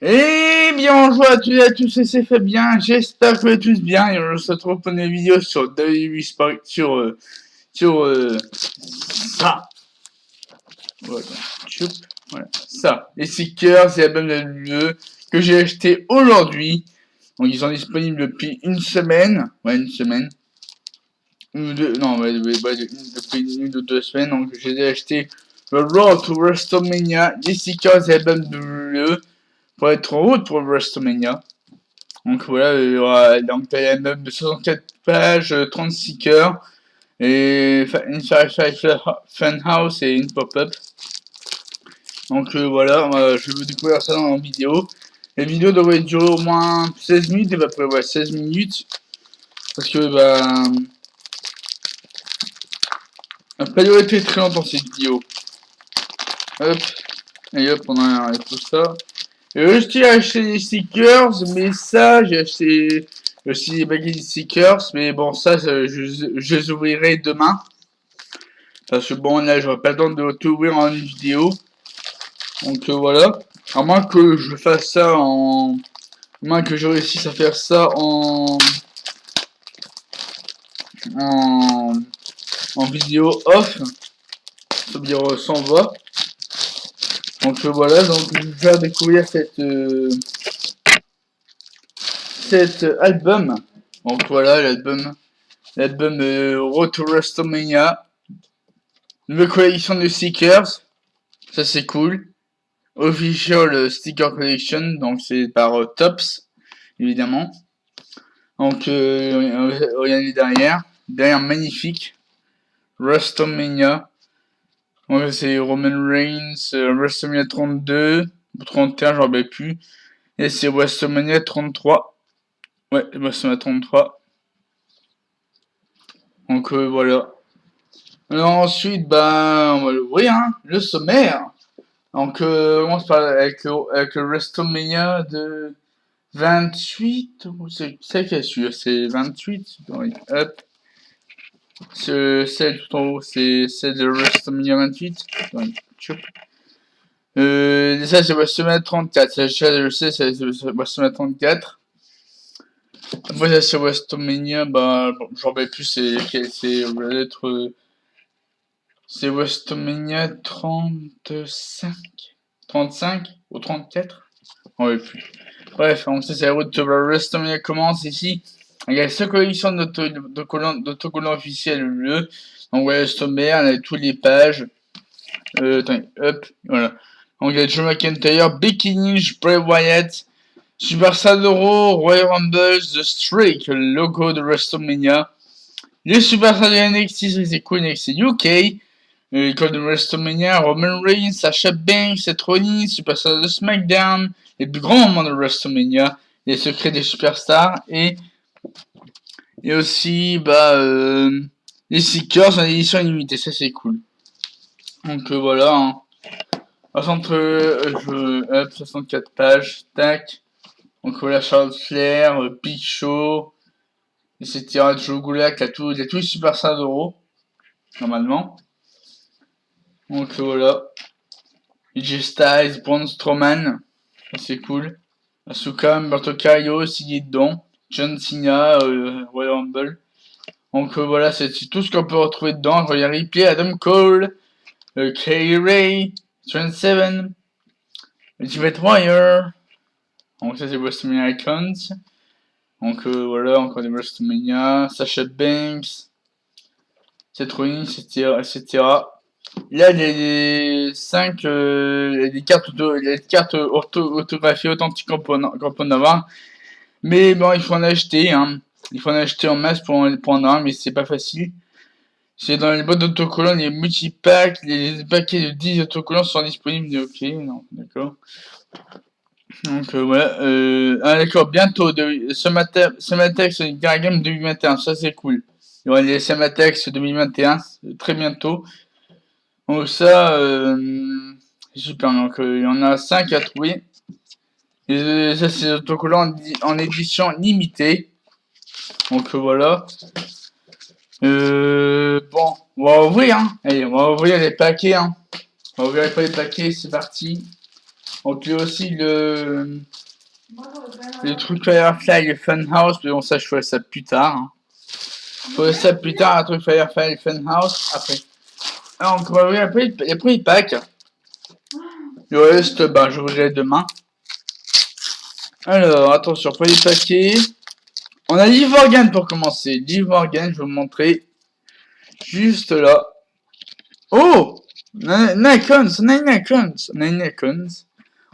Et bien bonjour à toutes et à tous, c'est Fabien, j'espère que vous allez tous bien et on se retrouve pour une vidéo sur WWE Sport, sur ça. Voilà, voilà, ça, les stickers et albums de WWE que j'ai acheté aujourd'hui. Donc ils sont disponibles depuis une semaine, une semaine. Ou deux, non, depuis une ou 2 semaines, donc j'ai acheté le Raw to WrestleMania, les stickers et albums de WWE pour être en route pour WrestleMania. Donc voilà, donc t'as un album de 64 pages, 30 stickers, et une Funhouse et une pop-up. Donc voilà, je vais découvrir ça dans la vidéo. La vidéo devrait durer au moins 16 minutes, à peu près, 16 minutes. Parce que, elle n'a pas duré très longtemps cette vidéo. Hop, et hop, on a tout ça. J'ai acheté des stickers, mais ça, j'ai acheté aussi des baguettes de stickers, mais bon, ça, je les ouvrirai demain. Parce que bon, là, j'aurai pas le temps de tout ouvrir en une vidéo. Donc voilà. À moins que je fasse ça en... À moins que je réussisse à faire ça en, en vidéo off. C'est-à-dire sans voix. Donc voilà, donc je vais faire découvrir cet album. Donc voilà, l'album Road to WrestleMania. Nouvelle collection de stickers. Ça c'est cool. Official Sticker Collection. Donc c'est par Tops, évidemment. Donc regardez derrière. Derrière magnifique. WrestleMania. Donc c'est Roman Reigns. WrestleMania 32. 31, j'en rappelle plus. Et c'est WrestleMania 33. Ouais, WrestleMania 33. Donc voilà. Alors ensuite, on va l'ouvrir, hein, le sommaire. Donc on commence avec le WrestleMania de 28, c'est qui est sûr, c'est 28, donc, hop. Celle tout en haut, c'est celle de WrestleMania 28. Donc, ça c'est WrestleMania 34, ça je sais, c'est WrestleMania 34. Après ça c'est WrestleMania, j'en vais plus, c'est WrestleMania 35 ou 34. On va plus. Bref, donc ça c'est la route de WrestleMania commence ici. Il y a sa collection d'autocollants officiels le. Donc voilà, sommaire, on a toutes les pages. Attends, hop, voilà. Donc il y a Joe McIntyre, Becky Lynch, Bray Wyatt, Super Sadoro, Royal Rumble, The Streak, le logo de WrestleMania. Les Superstars de NXT, c'est cool, NXT UK. L'école de WrestleMania, Roman Reigns, Sasha Banks, Seth Rollins, Superstars de SmackDown, les plus grands moments de WrestleMania, les secrets des superstars et aussi les stickers en édition limitée, ça c'est cool. Donc voilà, hein. 64 pages, tac. Donc voilà, Charles Flair, Big Show, etc. Joe Gulak, il y a tous les superstars d'Euro, normalement. Donc voilà. AJ Styles, Braun Strowman, c'est cool. Asuka, Humberto Carrillo, s'il est dedans. John Cena, Royal Rumble. Donc voilà, c'est tout ce qu'on peut retrouver dedans. Il y a Ripley, Adam Cole, Kay Ray, Trent Seven, Ultimate Warrior. Donc ça c'est WrestleMania Icons. Donc voilà, encore des WrestleMania. Sasha Banks, Seth Rollins, etc. Là, les 5 les cartes orthographiées authentiques qu'on peut en avoir. Mais bon, il faut en acheter, hein. Il faut en acheter en masse pour en avoir, mais c'est pas facile. C'est dans les boîtes d'autocollants, les multipacks, les paquets de 10 autocollants sont disponibles. Ok, non, d'accord. Donc voilà. Ah d'accord, bientôt. Samatex Gargame 2021, ça c'est cool. Il y aura les Samatex 2021, très bientôt. Donc ça, super. Donc il y en a 5 à trouver. Et ça c'est autocollant en édition limitée. Donc voilà. Bon, on va ouvrir, hein. Allez, on va ouvrir les paquets, hein. On va ouvrir les paquets, c'est parti. Donc il y a aussi le truc Firefly, le Funhouse, mais bon ça je ferai ça plus tard. Hein. Je ferai ça plus tard, un truc Firefly, le Funhouse, après. Alors, on va voir après les premiers packs. Le reste, bah je vous dirai demain. Alors, attention, premier paquet. On a Liv Morgan pour commencer. Liv Morgan, je vais vous montrer. Juste là. Oh, Nikons.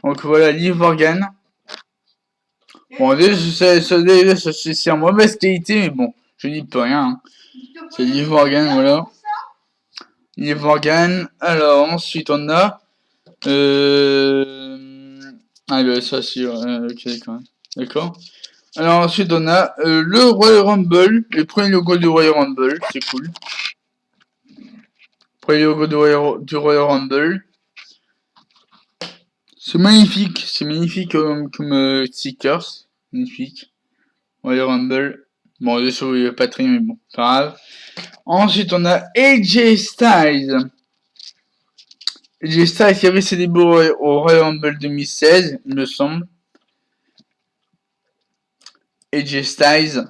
Donc voilà, Liv Morgan. Bon, c'est en mauvaise qualité, mais bon, je dis pas rien. Hein. C'est Liv Morgan, voilà. Liv Morgan. Alors, ensuite, on a... Ah, bah, ça, si, ok, d'accord. Alors, ensuite, on a le Royal Rumble. Le premier logo du Royal Rumble, c'est cool. Premier logo du Royal Rumble. C'est magnifique comme stickers. Magnifique. Royal Rumble. Bon, désolé, il n'y a pas très, mais bon, pas grave. Ensuite, on a AJ Styles. AJ Styles qui avait ses débuts au Royal Rumble 2016, il me semble. AJ Styles.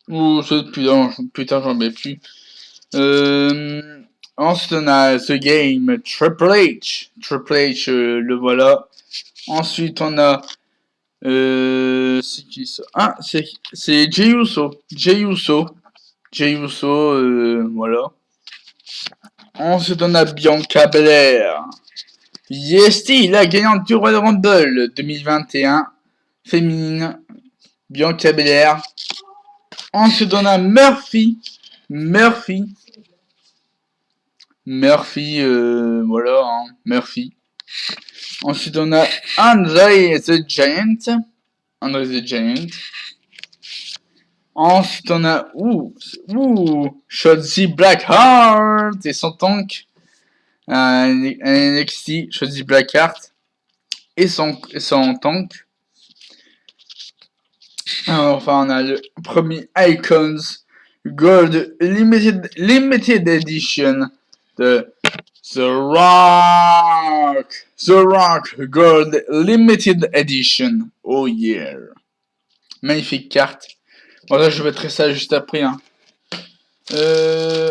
Ou c'est putain, j'en mets plus. Ensuite, on a The Game, Triple H. Triple H, le voilà. Ensuite, on a... c'est qui ça? Ah, c'est Jey Uso. Voilà. Ensuite, on a Bianca Belair. Yesty, la gagnante du Royal Rumble 2021. Féminine. Bianca Belair. Ensuite, on a Murphy, voilà, hein, Murphy. Ensuite, on a Andre the Giant. Ensuite, on a Shotzi Blackheart et son tank. NXT, Shotzi Blackheart et son tank. Alors, enfin, on a le premier Icons Gold Limited Edition de The Rock Gold Limited Edition. Oh yeah. Magnifique carte. Bon, là, je mettrai ça juste après. Hein.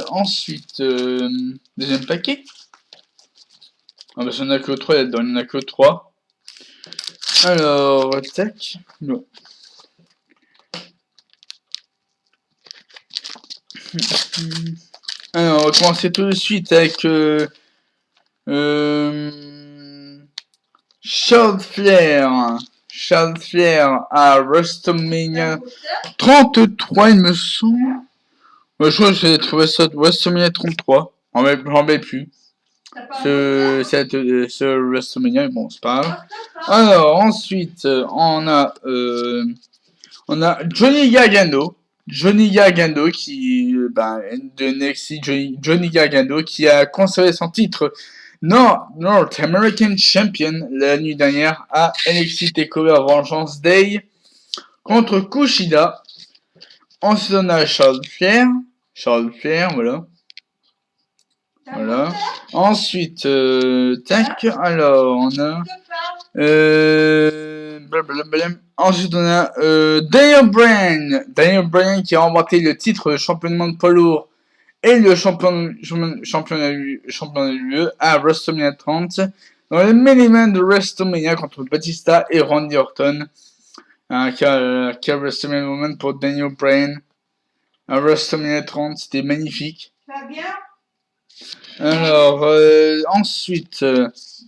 Ensuite, deuxième paquet. Ah bah, il n'y en a que 3 là-dedans. Il n'y en a que 3. Alors, tac. Non. Alors, on va commencer tout de suite avec Charles Flair à WrestleMania 33, il me semble. Je crois que j'ai trouvé ça de WrestleMania 33. J'en mets plus. Ce WrestleMania, bon, c'est pas grave. Alors, ensuite, on a Johnny Gargano. Qui, de NXT, Johnny Gargano, qui a conservé son titre North American Champion la nuit dernière à NXT TakeOver Vengeance Day contre Kushida. Ensuite, on a Charles Flair, voilà. Ensuite, tac, alors, on a... Ensuite, on a Daniel Bryan qui a remporté le titre de championnat de poids lourd et le championnat de l'UE à WrestleMania 30 dans le main event de WrestleMania contre Batista et Randy Orton. Qui a WrestleMania moment pour Daniel Bryan à WrestleMania 30, c'était magnifique. Ça va bien? Alors, ensuite,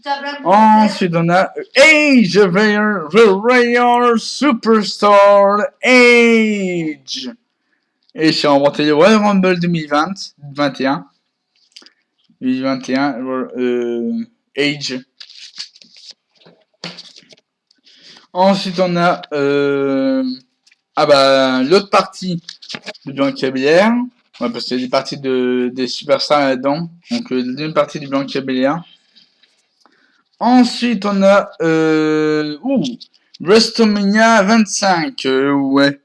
on a Edge, the Royal Superstar Edge. Et j'ai remporté le Royal Rumble 2021, Edge. Ensuite, on a l'autre partie de Bianca Belair. Ouais, parce qu'il y a des parties des superstars là-dedans. Donc, la deuxième partie du Bianca Belair. Ensuite, on a WrestleMania 25. Ouais,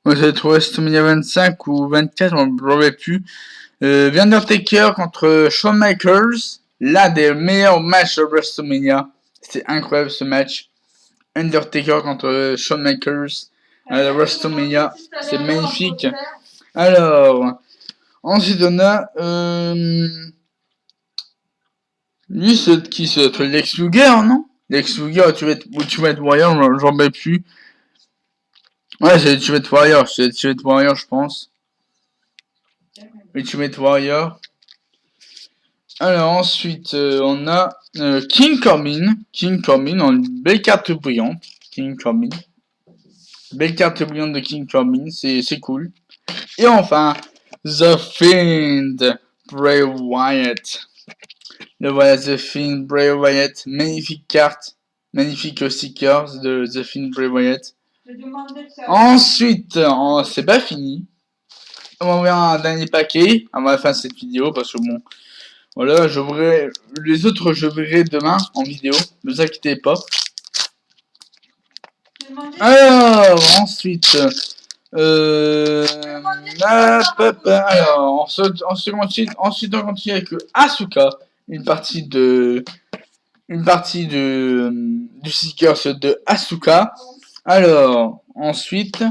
c'est WrestleMania 25 ou 24, on ne le plus. The Undertaker contre Shawn Michaels. l'un des meilleurs matchs de WrestleMania. C'était incroyable ce match. Undertaker contre Shawn Michaels à la WrestleMania. C'est magnifique. Alors, ensuite on a lui, c'est Lex Luger, non? Lex Luger, Ultimate Warrior, j'en mets plus. Ouais, c'est Ultimate Warrior, je pense. Ultimate Warrior. Alors ensuite, on a King Corbin en belle carte brillante. King Corbin. Belle carte brillante de King Corbin, c'est cool. Et enfin, The Fiend, Bray Wyatt. Le voilà, The Fiend, Bray Wyatt. Magnifique carte. Magnifique stickers de The Fiend, Bray Wyatt. Ensuite, c'est pas fini. On va ouvrir un dernier paquet avant la fin de cette vidéo parce que bon, voilà, les autres je verrai demain en vidéo, ne vous inquiétez pas. Alors, ensuite, alors, ensuite on continue avec Asuka, une partie du stickers de Asuka. Alors, ensuite,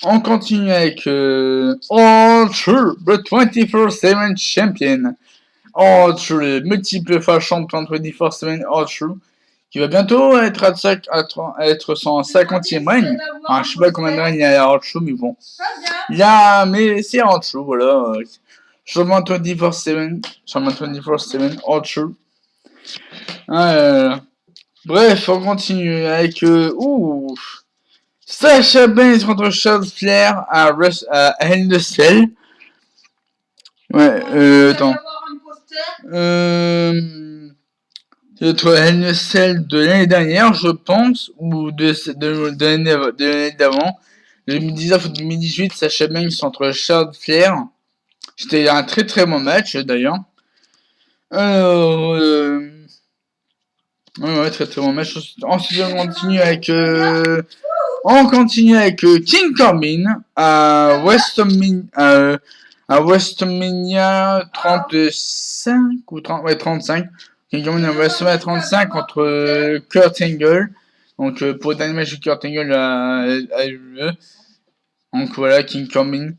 on continue avec Archer, le 24/7 champion. Archer, le multiple fois champion 24/7 Archer, qui va bientôt être son 50e règne. Enfin, je sais pas combien de règne il y a à Archer, mais bon. Mais c'est Archer, voilà. Champion 24/7, Archer. Bref, on continue avec Sasha Banks contre Charlotte Flair à Hell in a Cell. Ouais, attends. C'est Hell in a Cell de l'année dernière, je pense, ou de l'année d'avant. 2019 ou 2018, Sasha Banks contre Charlotte Flair. C'était un très très bon match d'ailleurs. Alors, ouais, très très bon match. Ensuite, on continue avec King Corbin à WrestleMania 35 ou 30, ouais 35. King Corbin à WrestleMania 35 contre Kurt Angle. Donc pour le dernier match de Kurt Angle à WWE. Donc voilà, King Corbin.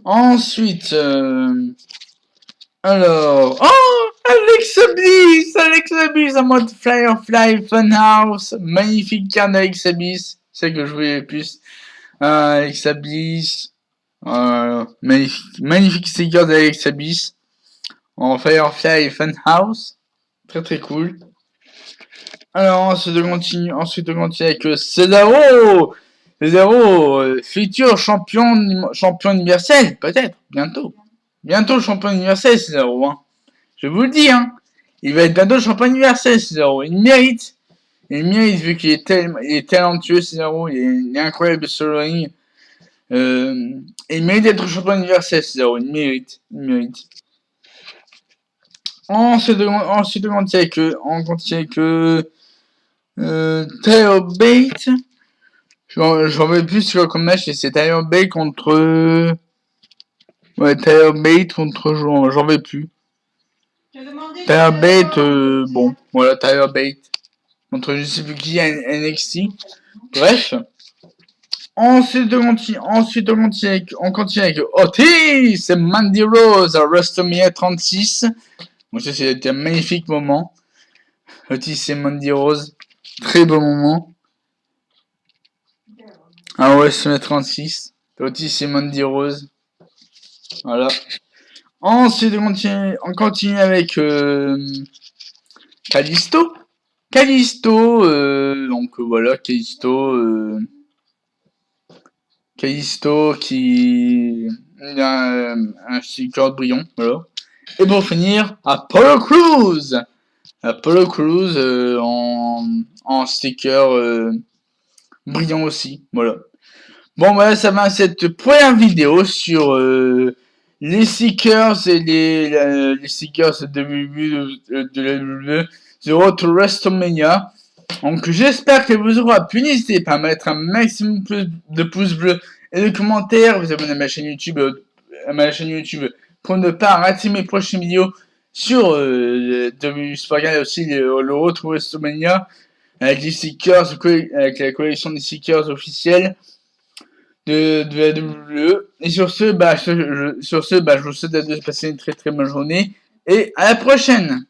Ensuite, alors, Alexa Bliss en mode Firefly Funhouse, magnifique carte d'Alexa Bliss, c'est que je voulais le plus. Alexa Bliss, magnifique sticker d'Alexa Bliss en Firefly Funhouse, très très cool. Alors ensuite on continue avec Cesaro, futur champion universel, peut-être bientôt champion universel Cesaro, hein. Je vous le dis, hein. Il va être bientôt champion universel, Cesaro. Il mérite vu qu'il est talentueux, Cesaro. Il est incroyable sur le ring. Il mérite d'être champion universel, Cesaro. Il mérite. Ensuite, on continue avec Tyler Bate. J'en veux plus sur comme match, c'est Tyler Bate contre. Ouais, Tyler Bate contre. J'en veux plus. Tyler Bate, bon, voilà, Tyler Bate contre je sais plus qui à NXT. Bref. Ensuite, on continue avec Otis, c'est Mandy Rose à WrestleMania 36. Bon, ça, c'était un magnifique moment. Otis et Mandy Rose, très beau moment. À WrestleMania 36. Otis et Mandy Rose. Voilà. Ensuite, on continue avec Kalisto, donc voilà, Kalisto qui a un sticker brillant, voilà. Et pour finir, Apollo Crews en sticker brillant aussi, voilà. Bon, voilà, ça va cette première vidéo sur les stickers et les stickers de la WWE The Road to WrestleMania. Donc j'espère que vous aura plu. N'hésitez pas à mettre un maximum de pouces bleus et de commentaires. Vous abonnez à ma chaîne YouTube pour ne pas rater mes prochaines vidéos. sur WWE Supercard. Il y a aussi le Retour WrestleMania avec les stickers, avec la collection des stickers officiels de la WWE. Et sur ce, je vous souhaite de passer une très très bonne journée et à la prochaine.